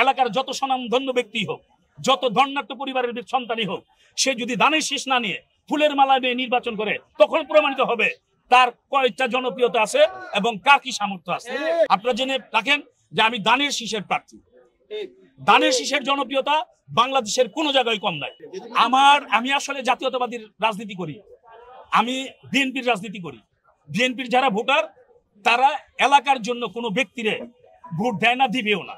এলাকার যত স্বনামধন্য ব্যক্তি হোক, যত ধন্যাঢ্য পরিবারের সন্তানই হোক, সে যদি দানের শীষ না নিয়ে ফুলের মালা নিয়ে নির্বাচন করে, তখন প্রমাণিত হবে তার কয়টা জনপ্রিয়তা আছে এবং কার কি সামর্থ্য আছে। আপনারা জেনে রাখেন যে আমি দানের শীষের প্রার্থী। দানের শীষের জনপ্রিয়তা বাংলাদেশের কোনো জায়গায় কম নাই। আমি আসলে জাতীয়তাবাদীর রাজনীতি করি, আমি বিএনপির রাজনীতি করি। বিএনপির যারা ভোটার তারা এলাকার জন্য কোনো ব্যক্তিরে ভোট দেয় না, দিবেও না।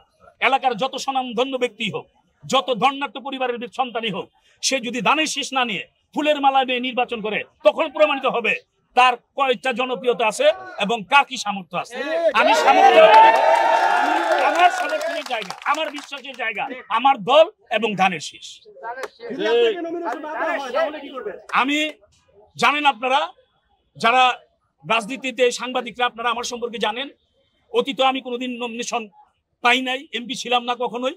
এলাকার যত স্বনামধন্য ব্যক্তি হোক, যত ধন্যাঢ্য পরিবারের সন্তানই হোক, সে যদি দানের শীষ না নিয়ে ফুলের মালা নিয়ে নির্বাচন করে, তখন প্রমাণিত হবে তার কয়টা জনপ্রিয়তা আছে এবং কার কি সামর্থ্য আছে। আমার সমর্থনের জায়গা, আমার বিশ্বাসের জায়গা আমার দল এবং ধানের শীষ। আমি জানেন, আপনারা যারা রাজনীতিতে সাংবাদিকরা, আপনারা আমার সম্পর্কে জানেন, অতীতে আমি কোনোদিন নমিনেশন পাই নাই, এমপি ছিলাম না কখনোই।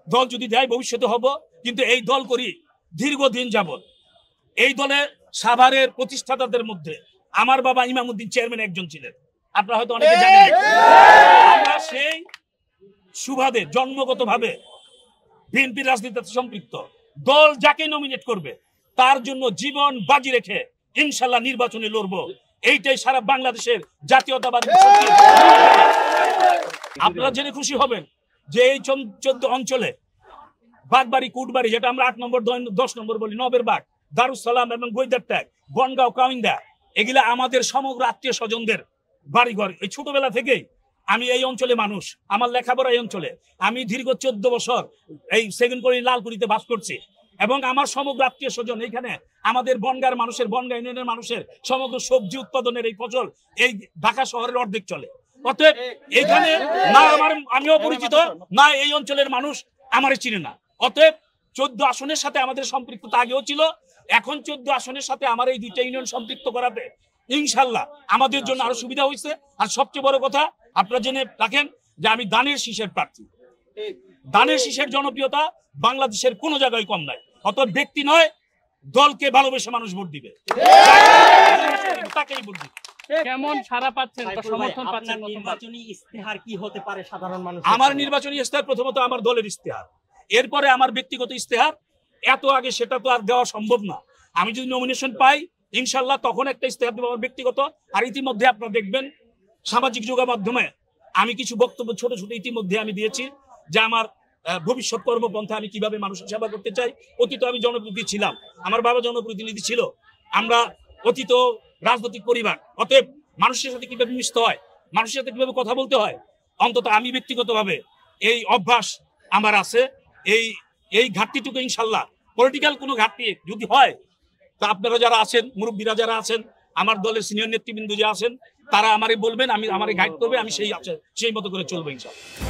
দল যদি দেয় ভবিষ্যতে হব, কিন্তু এই দল করি দীর্ঘদিন যাবৎ। এই দলে সাভারের প্রতিষ্ঠাতাদের মধ্যে আমার বাবা ইমামউদ্দিন চেয়ারম্যান একজন ছিলেন, আপনারা হয়তো অনেকে জানেন। আমরা সেই সুবাদে জন্মগতভাবে বিএনপির রাজনীতিতে সম্পৃক্ত। দল যাকে নমিনেট করবে তার জন্য জীবন বাজি রেখে ইনশাল্লাহ নির্বাচনে লড়বো। এইটাই সারা বাংলাদেশের জাতীয়তাবাদী। আপনারা জেনে খুশি হবেন যে এই 14 অঞ্চলে বাগবাড়ি, কুটবাড়ি, যেটা আমরা 8 নম্বর 10 নম্বর বলি, নবের বাগ, দারুসালাম এবং গৈদার ট্যাগ, বনগাঁও, কাউইন্দা, এগুলা আমাদের সমগ্র আত্মীয় স্বজনদের বাড়িঘর। এই ছোটবেলা থেকেই আমি এই অঞ্চলে মানুষ, আমার লেখাপড়া এই অঞ্চলে। আমি দীর্ঘ 14 বছর এই সেকেন্ডপুরি লালকুড়িতে বাস করছি এবং আমার সমগ্র আত্মীয় স্বজন এইখানে। আমাদের বনগাঁর মানুষের, বনগাঁ ইউনিয়নের মানুষের সমগ্র সবজি উৎপাদনের এই ফসল এই ঢাকা শহরের অর্ধেক চলে। অতএব এখানে না আমিও পরিচিত, না এই অঞ্চলের মানুষ আমারে চিনে না। অতএব 14 আসনের সাথে আমাদের সম্পৃক্ততা আগেও ছিল, এখন 14 আসনের সাথে আমার এই 2টা ইউনিয়ন সম্পৃক্ত করাতে ইনশাল্লাহ আমাদের জন্য আরো সুবিধা হয়েছে। আর সবচেয়ে বড় কথা, আপনারা জেনে রাখেন যে আমি দানের শীষের প্রার্থী। দানের শীষের জনপ্রিয়তা বাংলাদেশের কোনো জায়গায় কম নাই। অতএব ব্যক্তি নয়, দলকে ভালোবেসে মানুষ ভোট দিবে, তাকেই ভোট দিবে। কেমন সাড়া পাচ্ছেন, সমর্থন পাচ্ছেন? নির্বাচনী ইস্তেহার কি হতে পারে সাধারণ মানুষ? আমার নির্বাচনী ইস্তেহার প্রথমত আমার দলের ইস্তেহার, এরপরে আমার ব্যক্তিগত ইস্তেহার। এত আগে সেটা তো আর দেওয়া সম্ভব না। আমি যদি নমিনেশন পাই ইনশাল্লাহ তখন একটা ইস্তেহার দেবো আমার ব্যক্তিগত। আর ইতিমধ্যে আপনারা দেখবেন সামাজিক যোগাযোগ মাধ্যমে আমি কিছু বক্তব্য ছোট ছোট ইতিমধ্যে আমি দিয়েছি, যে আমার ভবিষ্যৎ কর্মপন্থা আমি কিভাবে মানুষের সেবা করতে চাই। অতীত আমি জনপ্রতিনিধি ছিলাম, আমার বাবা জনপ্রতিনিধি ছিল, আমরা অতীত রাজনৈতিক পরিবার। অতএব মানুষের সাথে কিভাবে মিশতে হয়, মানুষের সাথে কিভাবে কথা বলতে হয়, অন্তত আমি ব্যক্তিগতভাবে এই অভ্যাস আমার আছে। এই ঘাটতিটুকু ইনশাল্লাহ, পলিটিক্যাল কোনো ঘাটতি যদি হয় তা আপনারা যারা আছেন, মুরব্বীরা যারা আছেন, আমার দলের সিনিয়র নেতৃবৃন্দ যারা আছেন, তারা আমারে বলবেন, আমি আমারে গাইড করবে, আমি সেই মতো করে চলবো ইনশাল্লাহ।